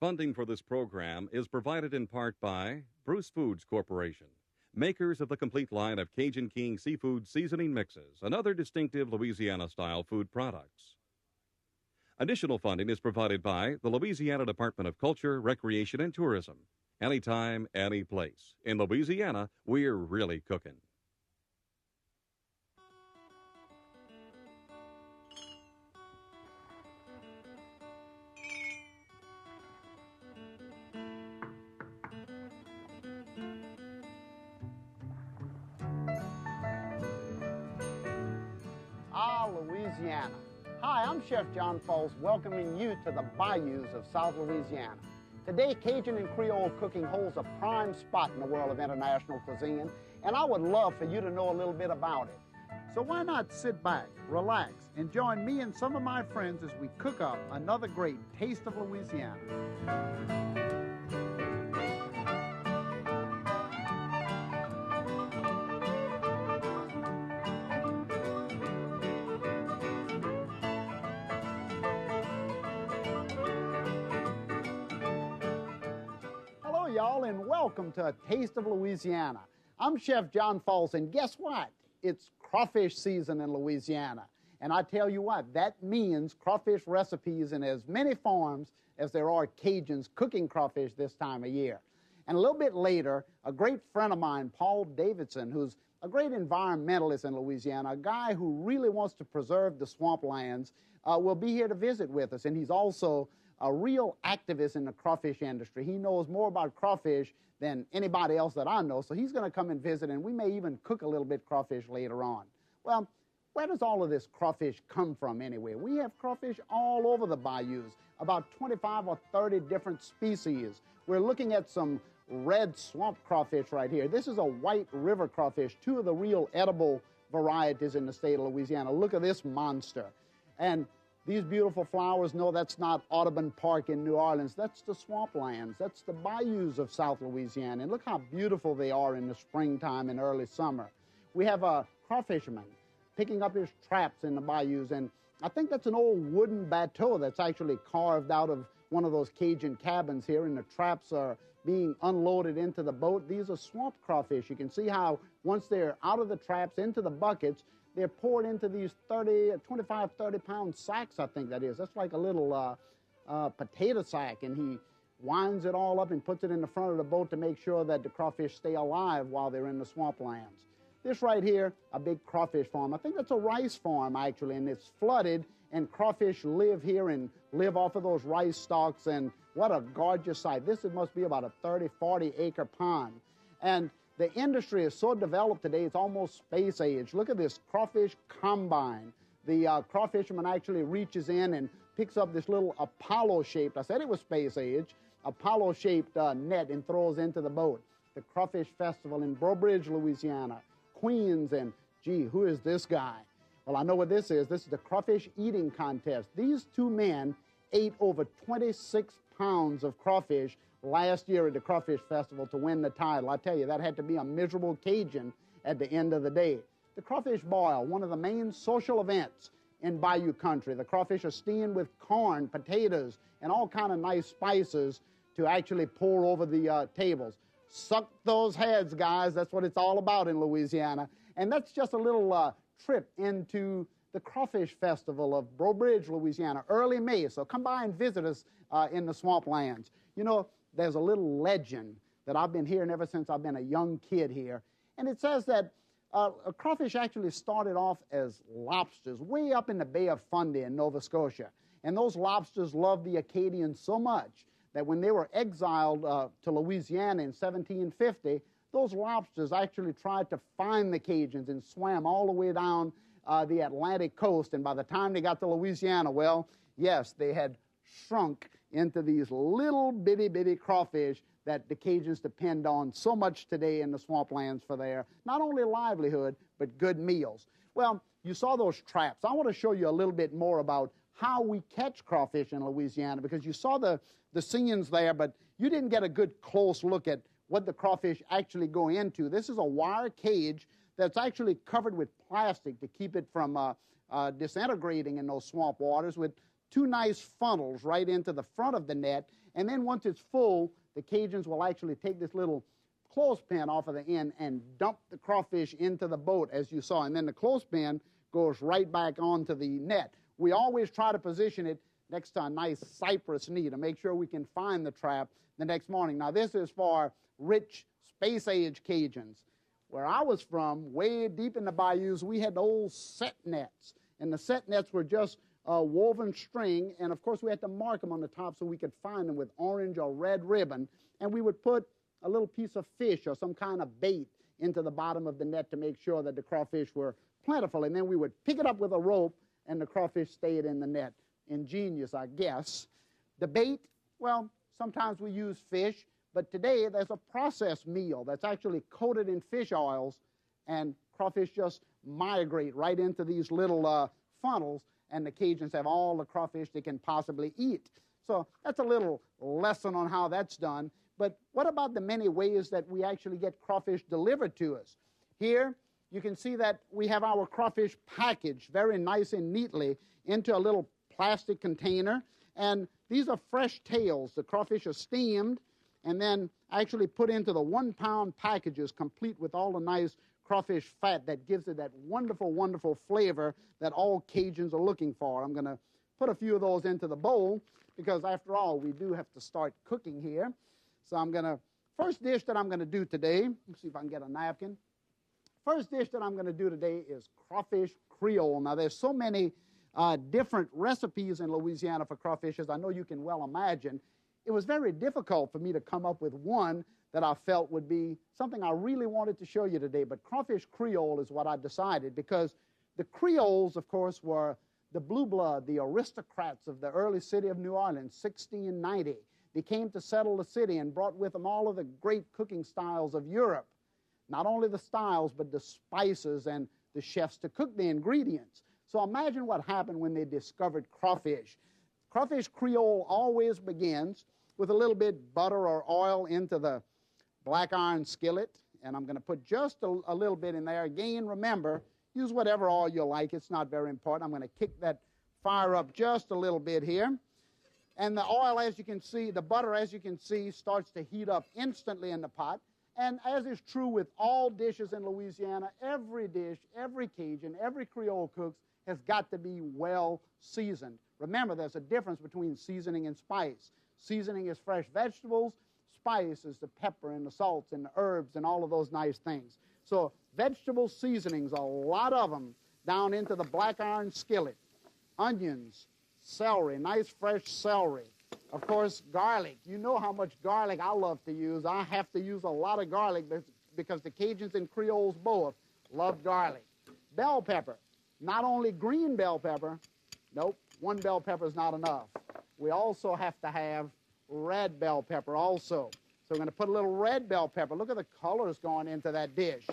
Funding for this program is provided in part by Bruce Foods Corporation, makers of the complete line of Cajun King seafood seasoning mixes and other distinctive Louisiana-style food products. Additional funding is provided by the Louisiana Department of Culture, Recreation, and Tourism. Anytime, any place. In Louisiana, we're really cooking. Louisiana. Hi, I'm Chef John Folse, welcoming you to the bayous of South Louisiana. Today, Cajun and Creole cooking holds a prime spot in the world of international cuisine, and I would love for you to know a little bit about it. So why not sit back, relax, and join me and some of my friends as we cook up another great Taste of Louisiana. Y'all, and welcome to a Taste of Louisiana. I'm Chef John Folse, and guess what? It's crawfish season in Louisiana. And I tell you what, that means crawfish recipes in as many forms as there are Cajuns cooking crawfish this time of year. And a little bit later, a great friend of mine, Paul Davidson, who's a great environmentalist in Louisiana, a guy who really wants to preserve the swamplands, will be here to visit with us. And he's also a real activist in the crawfish industry. He knows more about crawfish than anybody else that I know, so he's going to come and visit, and we may even cook a little bit crawfish later on. Well, where does all of this crawfish come from anyway? We have crawfish all over the bayous, about 25 or 30 different species. We're looking at some red swamp crawfish right here. This is a white river crawfish, two of the real edible varieties in the state of Louisiana. Look at this monster. And these beautiful flowers, no, that's not Audubon Park in New Orleans. That's the swamplands. That's the bayous of South Louisiana. And look how beautiful they are in the springtime and early summer. We have a crawfisherman picking up his traps in the bayous. And I think that's an old wooden bateau that's actually carved out of one of those Cajun cabins here. And the traps are being unloaded into the boat. These are swamp crawfish. You can see how once they're out of the traps into the buckets, they're poured into these 25, 30-pound sacks, I think that is. That's like a little potato sack, and he winds it all up and puts it in the front of the boat to make sure that the crawfish stay alive while they're in the swamplands. This right here, a big crawfish farm. I think that's a rice farm, actually, and it's flooded, and crawfish live here and live off of those rice stalks, and what a gorgeous sight. This must be about a 30, 40-acre pond. And the industry is so developed today, it's almost space age. Look at this crawfish combine. The crawfisherman actually reaches in and picks up this little Apollo-shaped, I said it was space age, Apollo-shaped net and throws into the boat. The Crawfish Festival in Breaux Bridge, Louisiana, Queens, and gee, who is this guy? Well, I know what this is. This is the crawfish eating contest. These two men ate over 26 pounds of crawfish last year at the Crawfish Festival to win the title. I tell you, that had to be a miserable Cajun at the end of the day. The Crawfish Boil, one of the main social events in Bayou country. The crawfish are steamed with corn, potatoes, and all kind of nice spices to actually pour over the tables. Suck those heads, guys. That's what it's all about in Louisiana. And that's just a little trip into the Crawfish Festival of Breaux Bridge, Louisiana, early May. So come by and visit us in the swamplands. You know, there's a little legend that I've been hearing ever since I've been a young kid here. And it says that a crawfish actually started off as lobsters way up in the Bay of Fundy in Nova Scotia. And those lobsters loved the Acadians so much that when they were exiled to Louisiana in 1750, those lobsters actually tried to find the Cajuns and swam all the way down the Atlantic coast. And by the time they got to Louisiana, well, yes, they had shrunk into these little bitty crawfish that the Cajuns depend on so much today in the swamplands for their not only livelihood, but good meals. Well, you saw those traps. I want to show you a little bit more about how we catch crawfish in Louisiana, because you saw the scenes there, but you didn't get a good close look at what the crawfish actually go into. This is a wire cage that's actually covered with plastic to keep it from disintegrating in those swamp waters, with two nice funnels right into the front of the net, and then once it's full, the Cajuns will actually take this little clothespin off of the end and dump the crawfish into the boat, as you saw, and then the clothespin goes right back onto the net. We always try to position it next to a nice cypress knee to make sure we can find the trap the next morning. Now, this is for rich space-age Cajuns. Where I was from, way deep in the bayous, we had old set nets, and the set nets were just woven string, and of course we had to mark them on the top so we could find them with orange or red ribbon, and we would put a little piece of fish or some kind of bait into the bottom of the net to make sure that the crawfish were plentiful, and then we would pick it up with a rope, and the crawfish stayed in the net. Ingenious, I guess. The bait, well, sometimes we use fish, but today there's a processed meal that's actually coated in fish oils, and crawfish just migrate right into these little funnels, and the Cajuns have all the crawfish they can possibly eat. So that's a little lesson on how that's done. But what about the many ways that we actually get crawfish delivered to us? Here, you can see that we have our crawfish packaged very nice and neatly into a little plastic container, and these are fresh tails. The crawfish are steamed and then actually put into the 1-pound packages complete with all the nice crawfish fat that gives it that wonderful, wonderful flavor that all Cajuns are looking for. I'm going to put a few of those into the bowl because, after all, we do have to start cooking here. So first dish that I'm going to do today, let's see if I can get a napkin. First dish that I'm going to do today is Crawfish Creole. Now, there's so many different recipes in Louisiana for crawfish, as I know you can well imagine. It was very difficult for me to come up with one that I felt would be something I really wanted to show you today. But Crawfish Creole is what I decided, because the Creoles, of course, were the blue blood, the aristocrats of the early city of New Orleans, 1690. They came to settle the city and brought with them all of the great cooking styles of Europe. Not only the styles, but the spices and the chefs to cook the ingredients. So imagine what happened when they discovered crawfish. Crawfish Creole always begins with a little bit butter or oil into the black iron skillet, and I'm going to put just a little bit in there. Again, remember, use whatever oil you like. It's not very important. I'm going to kick that fire up just a little bit here. And the oil, as you can see, the butter, as you can see, starts to heat up instantly in the pot. And as is true with all dishes in Louisiana, every dish, every Cajun, every Creole cooks has got to be well seasoned. Remember, there's a difference between seasoning and spice. Seasoning is fresh vegetables. Spice is the pepper and the salts and the herbs and all of those nice things. So vegetable seasonings, a lot of them, down into the black iron skillet. Onions, celery, nice fresh celery. Of course, garlic. You know how much garlic I love to use. I have to use a lot of garlic because the Cajuns and Creoles both love garlic. Bell pepper. Not only green bell pepper. Nope, one bell pepper is not enough. We also have to have red bell pepper also. So we're going to put a little red bell pepper. Look at the colors going into that dish.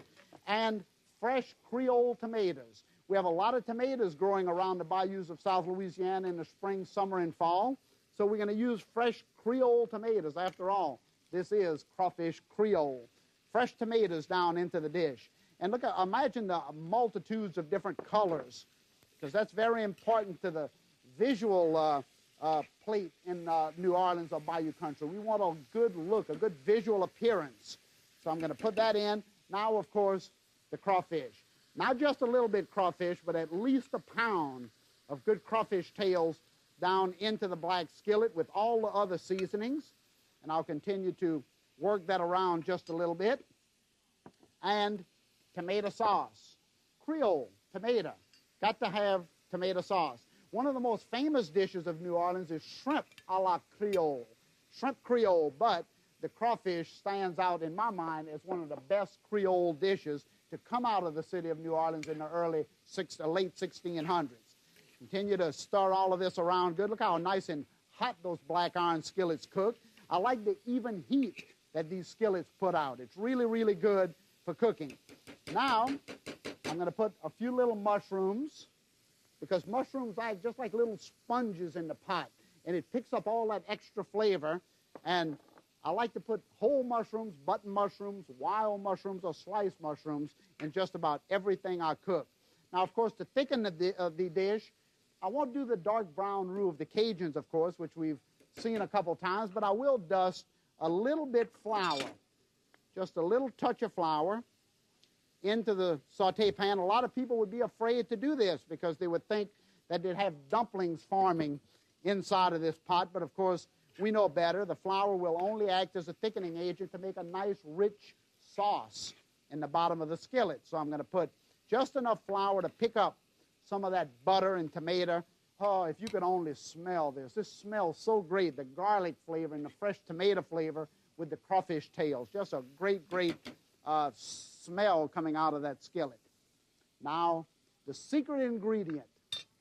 And fresh Creole tomatoes. We have a lot of tomatoes growing around the bayous of South Louisiana in the spring, summer, and fall. So we're going to use fresh Creole tomatoes. After all, this is Crawfish Creole. Fresh tomatoes down into the dish. And look, imagine the multitudes of different colors, because that's very important to the visual plate in New Orleans or Bayou Country. We want a good look, a good visual appearance. So I'm going to put that in. Now, of course, the crawfish. Not just a little bit crawfish, but at least a pound of good crawfish tails down into the black skillet with all the other seasonings. And I'll continue to work that around just a little bit. And tomato sauce. Creole, tomato. Got to have tomato sauce. One of the most famous dishes of New Orleans is shrimp a la Creole. Shrimp Creole, but the crawfish stands out in my mind as one of the best Creole dishes to come out of the city of New Orleans in the late 1600s. Continue to stir all of this around good. Look how nice and hot those black iron skillets cook. I like the even heat that these skillets put out. It's really, really good for cooking. Now, I'm going to put a few little mushrooms, because mushrooms act just like little sponges in the pot, and it picks up all that extra flavor. And I like to put whole mushrooms, button mushrooms, wild mushrooms, or sliced mushrooms in just about everything I cook. Now, of course, to thicken the dish, I won't do the dark brown roux of the Cajuns, of course, which we've seen a couple times, but I will dust a little bit flour, just a little touch of flour into the saute pan. A lot of people would be afraid to do this because they would think that they'd have dumplings forming inside of this pot, but of course we know better. The flour will only act as a thickening agent to make a nice rich sauce in the bottom of the skillet. So I'm going to put just enough flour to pick up some of that butter and tomato. Oh, if you could only smell this. This smells so great, the garlic flavor and the fresh tomato flavor with the crawfish tails. Just a great, great smell coming out of that skillet. Now, the secret ingredient,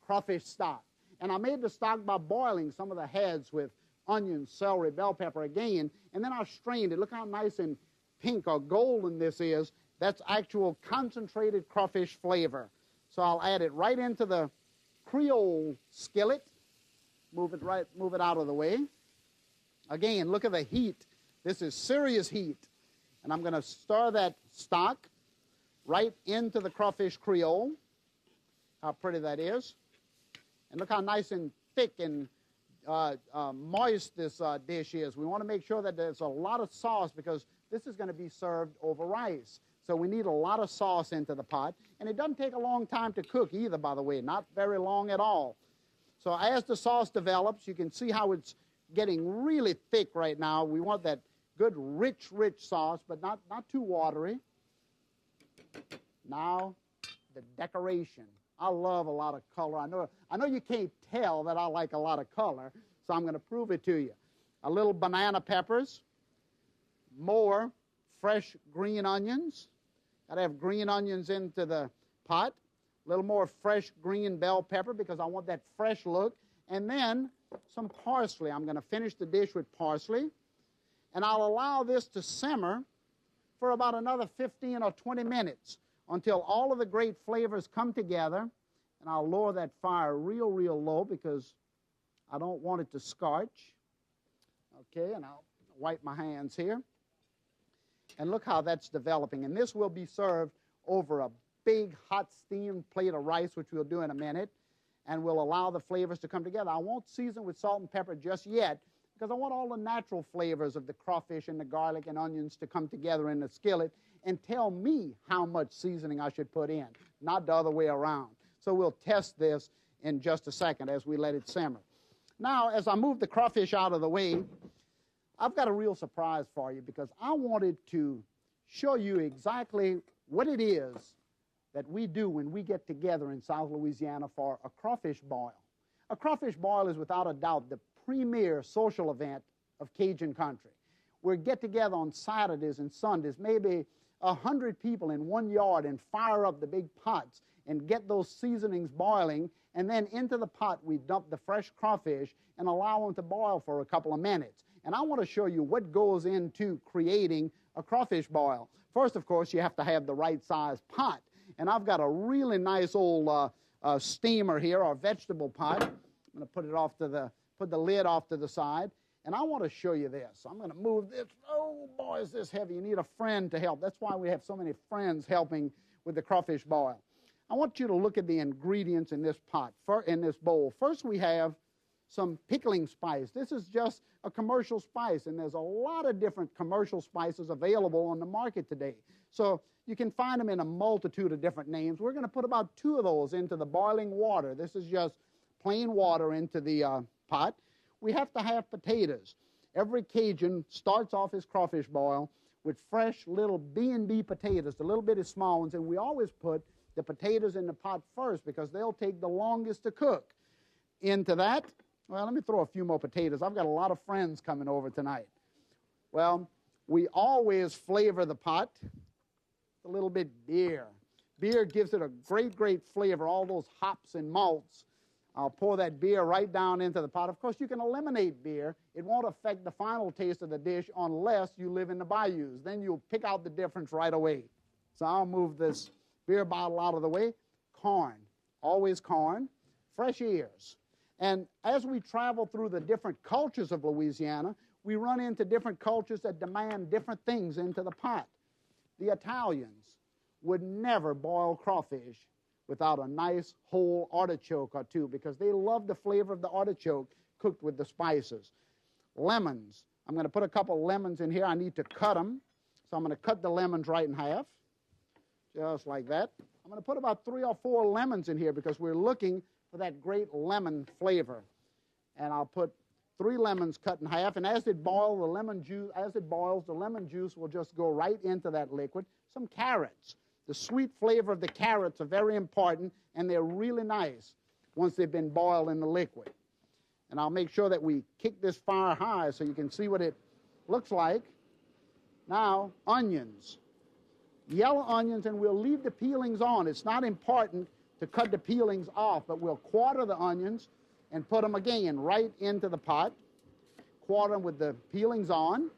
crawfish stock. And I made the stock by boiling some of the heads with onions, celery, bell pepper again, and then I strained it. Look how nice and pink or golden this is. That's actual concentrated crawfish flavor. So I'll add it right into the Creole skillet. Move it out of the way. Again, look at the heat. This is serious heat. And I'm going to stir that stock right into the Crawfish Creole. How pretty that is. And look how nice and thick and moist this dish is. We want to make sure that there's a lot of sauce because this is going to be served over rice. So we need a lot of sauce into the pot. And it doesn't take a long time to cook either, by the way, not very long at all. So as the sauce develops, you can see how it's getting really thick right now. We want that good, rich, rich sauce, but not too watery. Now, the decoration. I love a lot of color. I know you can't tell that I like a lot of color, so I'm going to prove it to you. A little banana peppers, more fresh green onions. Got to have green onions into the pot. A little more fresh green bell pepper because I want that fresh look. And then some parsley. I'm going to finish the dish with parsley. And I'll allow this to simmer for about another 15 or 20 minutes until all of the great flavors come together. And I'll lower that fire real, real low because I don't want it to scorch. Okay, and I'll wipe my hands here. And look how that's developing. And this will be served over a big, hot, steamed plate of rice, which we'll do in a minute, and we'll allow the flavors to come together. I won't season with salt and pepper just yet because I want all the natural flavors of the crawfish and the garlic and onions to come together in the skillet and tell me how much seasoning I should put in, not the other way around. So we'll test this in just a second as we let it simmer. Now, as I move the crawfish out of the way, I've got a real surprise for you because I wanted to show you exactly what it is that we do when we get together in South Louisiana for a crawfish boil. A crawfish boil is without a doubt the premier social event of Cajun country. We get together on Saturdays and Sundays, maybe 100 people in one yard and fire up the big pots and get those seasonings boiling, and then into the pot we dump the fresh crawfish and allow them to boil for a couple of minutes. And I want to show you what goes into creating a crawfish boil. First, of course, you have to have the right size pot. And I've got a really nice old steamer here, or vegetable pot. I'm going to put the lid off to the side. And I want to show you this. I'm going to move this. Oh, boy, is this heavy. You need a friend to help. That's why we have so many friends helping with the crawfish boil. I want you to look at the ingredients in this pot, in this bowl. First, we have some pickling spice. This is just a commercial spice, and there's a lot of different commercial spices available on the market today. So you can find them in a multitude of different names. We're going to put about 2 of those into the boiling water. This is just plain water into the pot. We have to have potatoes. Every Cajun starts off his crawfish boil with fresh little B&B potatoes, the little bitty small ones, and we always put the potatoes in the pot first because they'll take the longest to cook. Into that, well, let me throw a few more potatoes. I've got a lot of friends coming over tonight. Well, we always flavor the pot with a little bit beer. Beer gives it a great, great flavor, all those hops and malts. I'll pour that beer right down into the pot. Of course, you can eliminate beer. It won't affect the final taste of the dish unless you live in the bayous. Then you'll pick out the difference right away. So I'll move this beer bottle out of the way. Corn, always corn. Fresh ears. And as we travel through the different cultures of Louisiana, we run into different cultures that demand different things into the pot. The Italians would never boil crawfish without a nice whole artichoke or two, because they love the flavor of the artichoke cooked with the spices. Lemons. I'm going to put a couple lemons in here. I need to cut them. So I'm going to cut the lemons right in half, just like that. I'm going to put about 3 or 4 lemons in here because we're looking for that great lemon flavor. And I'll put 3 lemons cut in half, and as it boils, the lemon juice will just go right into that liquid. Some carrots. The sweet flavor of the carrots are very important, and they're really nice once they've been boiled in the liquid. And I'll make sure that we kick this fire high so you can see what it looks like. Now, onions. Yellow onions, and we'll leave the peelings on. It's not important to cut the peelings off, but we'll quarter the onions and put them again right into the pot. Quarter them with the peelings on,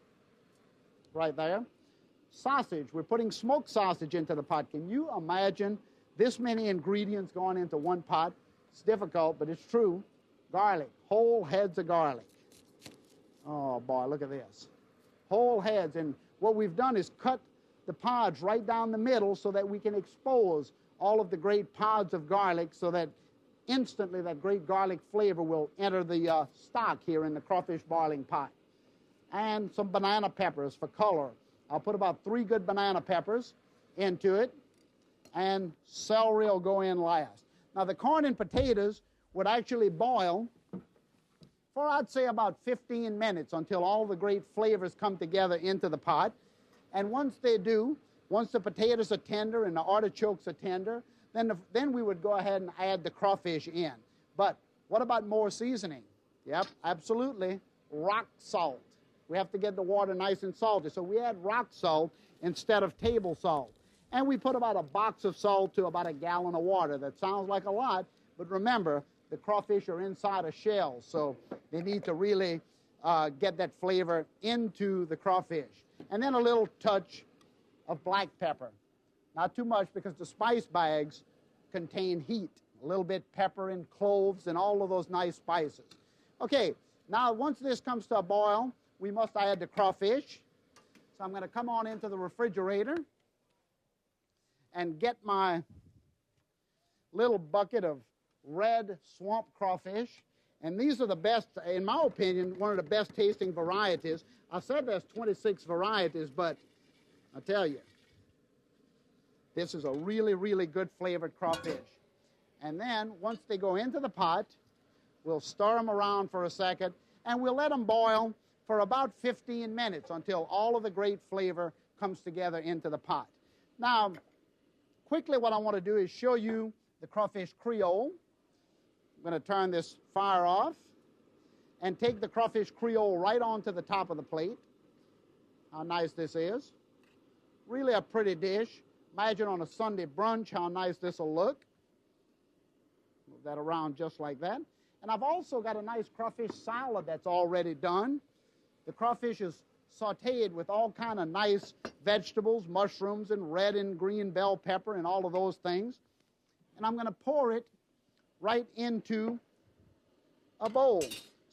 right there. Sausage, we're putting smoked sausage into the pot. Can you imagine this many ingredients going into one pot? It's difficult, but it's true. Garlic, whole heads of garlic. Oh boy, look at this. Whole heads, and what we've done is cut the pods right down the middle so that we can expose all of the great pods of garlic so that instantly that great garlic flavor will enter the stock here in the crawfish boiling pot. And some banana peppers for color. I'll put about 3 good banana peppers into it, and celery will go in last. Now the corn and potatoes would actually boil for, I'd say, about 15 minutes until all the great flavors come together into the pot. And once they do, once the potatoes are tender and the artichokes are tender, then we would go ahead and add the crawfish in. But what about more seasoning? Yep, absolutely. Rock salt. We have to get the water nice and salty. So we add rock salt instead of table salt. And we put about a box of salt to about a gallon of water. That sounds like a lot, but remember, the crawfish are inside a shell, so they need to really get that flavor into the crawfish. And then a little touch of black pepper. Not too much, because the spice bags contain heat. A little bit pepper and cloves and all of those nice spices. Okay, now once this comes to a boil, we must add the crawfish. So I'm going to come on into the refrigerator and get my little bucket of red swamp crawfish. And these are the best, in my opinion, one of the best tasting varieties. I said there's 26 varieties, but I tell you, this is a really, really good flavored crawfish. And then once they go into the pot, we'll stir them around for a second, and we'll let them boil for about 15 minutes until all of the great flavor comes together into the pot. Now, quickly what I want to do is show you the Crawfish Creole. I'm going to turn this fire off and take the Crawfish Creole right onto the top of the plate. How nice this is. Really a pretty dish. Imagine on a Sunday brunch how nice this will look. Move that around just like that. And I've also got a nice crawfish salad that's already done. The crawfish is sautéed with all kind of nice vegetables, mushrooms, and red and green bell pepper and all of those things. And I'm going to pour it right into a bowl.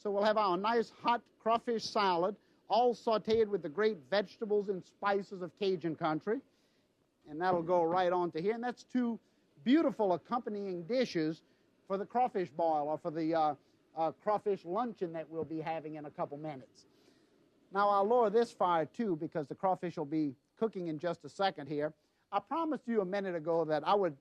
So we'll have our nice hot crawfish salad, all sautéed with the great vegetables and spices of Cajun country. And that'll go right onto here. And that's 2 beautiful accompanying dishes for the crawfish boil, or for the crawfish luncheon that we'll be having in a couple minutes. Now I'll lower this fire too, because the crawfish will be cooking in just a second here. I promised you a minute ago that I would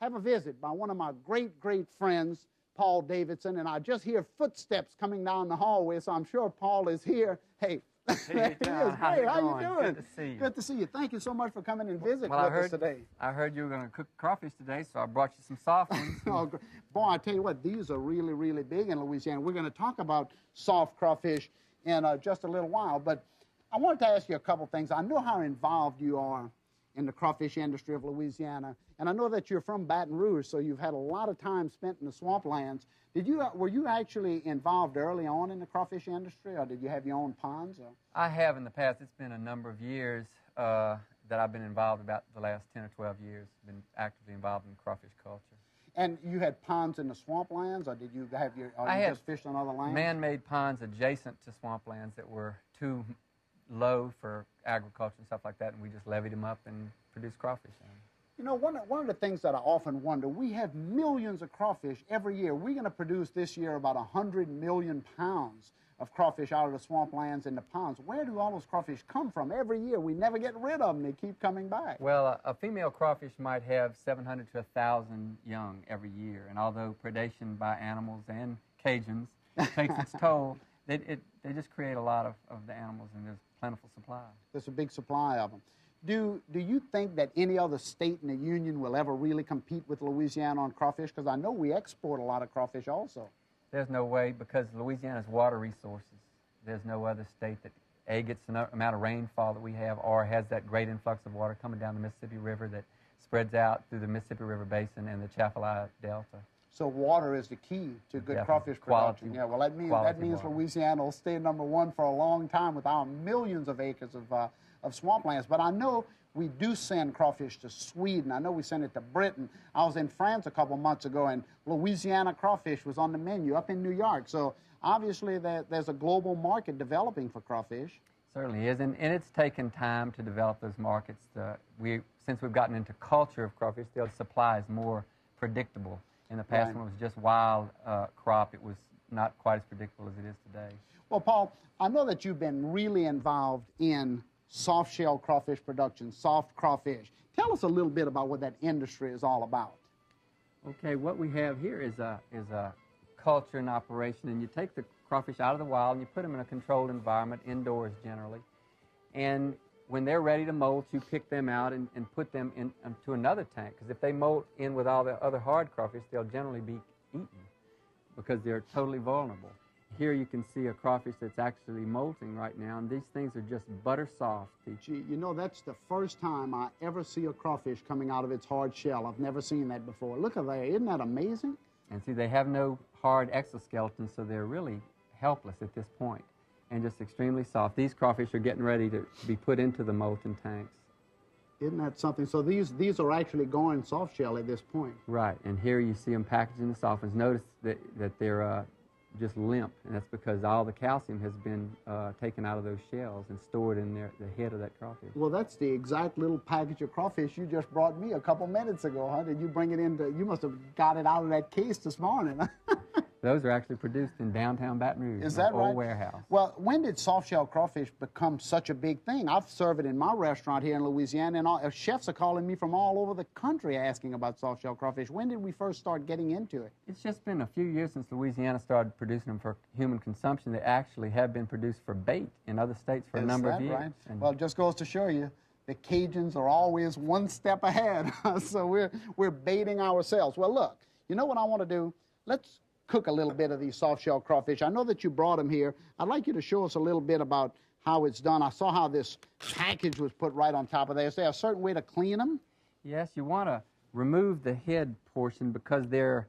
have a visit by one of my great, great friends, Paul Davidson, and I just hear footsteps coming down the hallway, so I'm sure Paul is here. Hey, Hey, John, how you doing? Good to see you. Good to see you. Thank you so much for coming and visiting with us today. I heard you were going to cook crawfish today, so I brought you some soft ones. Oh, boy, I tell you what, these are really, really big in Louisiana. We're going to talk about soft crawfish in just a little while, but I wanted to ask you a couple things. I know how involved you are in the crawfish industry of Louisiana, and I know that you're from Baton Rouge, so you've had a lot of time spent in the swamplands. Were you actually involved early on in the crawfish industry, or did you have your own ponds? Or? I have in the past. It's been a number of years that I've been involved, about the last 10 or 12 years, been actively involved in crawfish culture. And you had ponds in the swamplands, or did you have your, just fished on other lands? Man-made ponds adjacent to swamplands that were too low for agriculture and stuff like that, and we just levied them up and produced crawfish in them. You know, one of the things that I often wonder, we have millions of crawfish every year. We're going to produce this year about 100 million pounds of crawfish out of the swamplands and the ponds. Where do all those crawfish come from? Every year, we never get rid of them. They keep coming back. Well, a female crawfish might have 700 to 1,000 young every year, and although predation by animals and Cajuns takes its toll, they just create a lot of the animals, and there's plentiful supply. There's a big supply of them. Do you think that any other state in the Union will ever really compete with Louisiana on crawfish? Because I know we export a lot of crawfish also. There's no way, because Louisiana's water resources. There's no other state that, A, gets the amount of rainfall that we have, or has that great influx of water coming down the Mississippi River that spreads out through the Mississippi River Basin and the Chaffalaya Delta. So water is the key to good crawfish production. Yeah, well, that means Louisiana will stay #1 for a long time with our millions of acres of swamplands. But I know we do send crawfish to Sweden. I know we send it to Britain. I was in France a couple months ago, and Louisiana crawfish was on the menu up in New York. So obviously there's a global market developing for crawfish. Certainly is, and it's taken time to develop those markets. Since we've gotten into culture of crawfish, the supply is more predictable. In the past, when it was just wild crop, it was not quite as predictable as it is today. Well, Paul, I know that you've been really involved in soft-shell crawfish production, soft crawfish. Tell us a little bit about what that industry is all about. Okay, what we have here is a culture and operation, and you take the crawfish out of the wild and you put them in a controlled environment, indoors generally, and when they're ready to molt, you pick them out and put them into another tank, because if they molt in with all the other hard crawfish, they'll generally be eaten because they're totally vulnerable. Here you can see a crawfish that's actually molting right now, and these things are just butter soft. Gee, you know, that's the first time I ever see a crawfish coming out of its hard shell. I've never seen that before. Look at that. Isn't that amazing? And see, they have no hard exoskeleton, so they're really helpless at this point, and just extremely soft. These crawfish are getting ready to be put into the molten tanks. Isn't that something? So these are actually going soft shell at this point. Right, and here you see them packaged in the soft ones. Notice that they're just limp, and that's because all the calcium has been taken out of those shells and stored in the head of that crawfish. Well, that's the exact little package of crawfish you just brought me a couple minutes ago, huh? Did you bring it into, you must have got it out of that case this morning. Those are actually produced in downtown Baton Rouge. Is that right? Old warehouse. Well, when did soft-shell crawfish become such a big thing? I've served it in my restaurant here in Louisiana, and chefs are calling me from all over the country asking about soft-shell crawfish. When did we first start getting into it? It's just been a few years since Louisiana started producing them for human consumption. They actually have been produced for bait in other states for a number of years. Right? Well, it just goes to show you, the Cajuns are always one step ahead. So we're baiting ourselves. Well, look, you know what I want to do? Let's cook a little bit of these soft-shell crawfish. I know that you brought them here. I'd like you to show us a little bit about how it's done. I saw how this package was put right on top of there. Is there a certain way to clean them? Yes, you want to remove the head portion, because the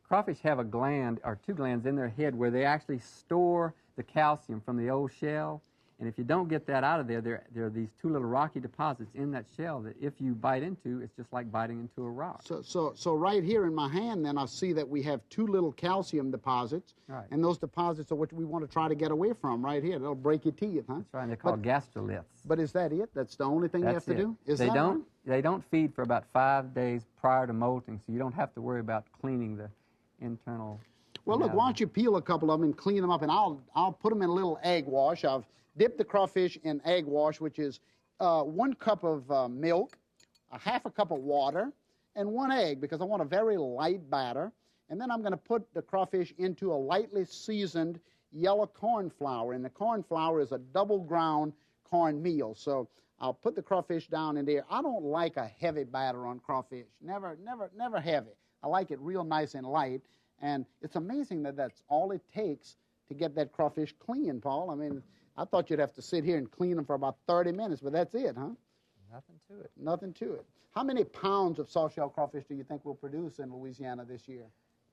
crawfish have a gland, or two glands in their head, where they actually store the calcium from the old shell. And if you don't get that out of there, there are these two little rocky deposits in that shell that if you bite into, it's just like biting into a rock. So right here in my hand, then, I see that we have two little calcium deposits. Right. And those deposits are what we want to try to get away from right here. They'll break your teeth, huh? That's right, and they're called gastroliths. But is that it? That's the only thing you have to do? They don't feed for about 5 days prior to molting, so you don't have to worry about cleaning the internal. Well, look, why don't you peel a couple of them and clean them up, and I'll put them in a little egg wash. I've dipped the crawfish in egg wash, which is 1 cup of milk, a half a cup of water, and 1 egg, because I want a very light batter. And then I'm going to put the crawfish into a lightly seasoned yellow corn flour, and the corn flour is a double ground corn meal. So I'll put the crawfish down in there. I don't like a heavy batter on crawfish. Never heavy. I like it real nice and light. And it's amazing that that's all it takes to get that crawfish clean, Paul. I mean, I thought you'd have to sit here and clean them for about 30 minutes, but that's it, huh? Nothing to it. Nothing to it. How many pounds of soft-shell crawfish do you think we'll produce in Louisiana this year?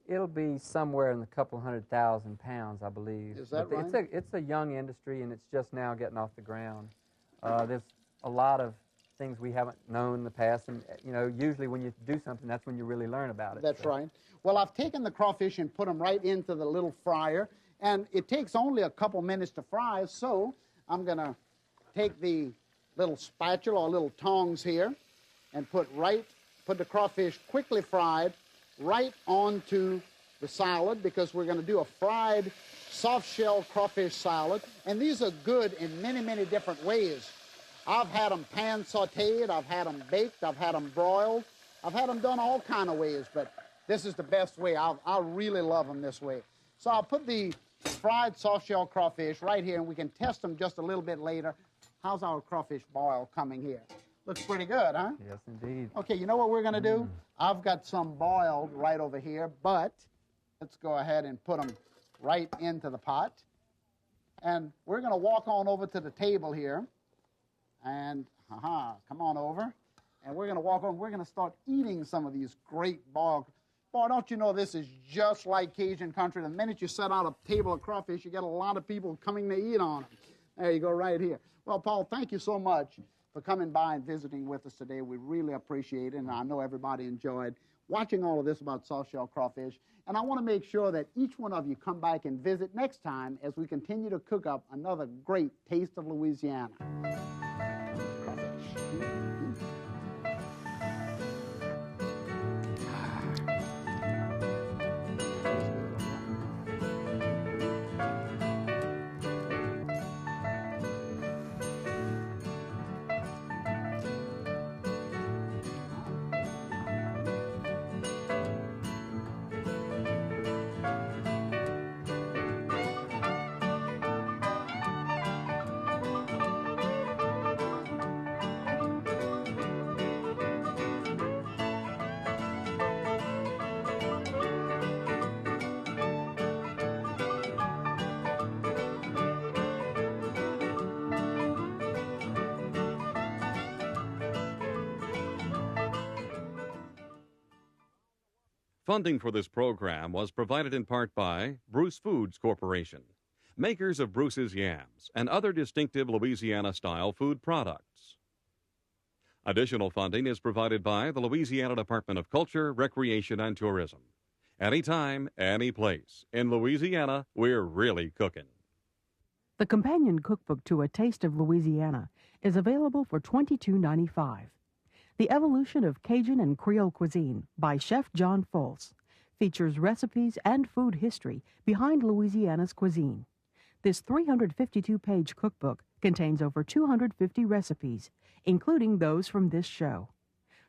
It'll be somewhere in the couple 100,000 pounds, I believe. Is that right? It's a young industry, and it's just now getting off the ground. There's a lot of things we haven't known in the past, and usually when you do something, that's when you really learn about it. That's right. Well, I've taken the crawfish and put them right into the little fryer, and it takes only a couple minutes to fry, so I'm going to take the little spatula or little tongs here, and put the crawfish quickly fried right onto the salad, because we're going to do a fried soft-shell crawfish salad. And these are good in many, many different ways. I've had them pan sautéed, I've had them baked, I've had them broiled, I've had them done all kind of ways, but this is the best way. I really love them this way. So I'll put the fried soft-shell crawfish right here, and we can test them just a little bit later. How's our crawfish boil coming here? Looks pretty good, huh? Yes, indeed. Okay, you know what we're going to do? I've got some boiled right over here, but let's go ahead and put them right into the pot. And we're going to walk on over to the table here. And, come on over. And we're going to walk over. We're going to start eating some of these great boiled. Boy, don't you know this is just like Cajun country. The minute you set out a table of crawfish, you get a lot of people coming to eat on them. There you go, right here. Well, Paul, thank you so much for coming by and visiting with us today. We really appreciate it, and I know everybody enjoyed watching all of this about soft-shell crawfish. And I want to make sure that each one of you come back and visit next time as we continue to cook up another great Taste of Louisiana. Funding for this program was provided in part by Breaux Foods Corporation, makers of Bruce's yams and other distinctive Louisiana-style food products. Additional funding is provided by the Louisiana Department of Culture, Recreation, and Tourism. Anytime, any place. In Louisiana, we're really cooking. The companion cookbook to A Taste of Louisiana is available for $22.95. The Evolution of Cajun and Creole Cuisine by Chef John Folse features recipes and food history behind Louisiana's cuisine. This 352-page cookbook contains over 250 recipes, including those from this show.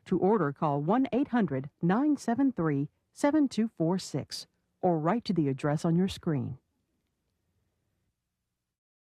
To order, call 1-800-973-7246 or write to the address on your screen.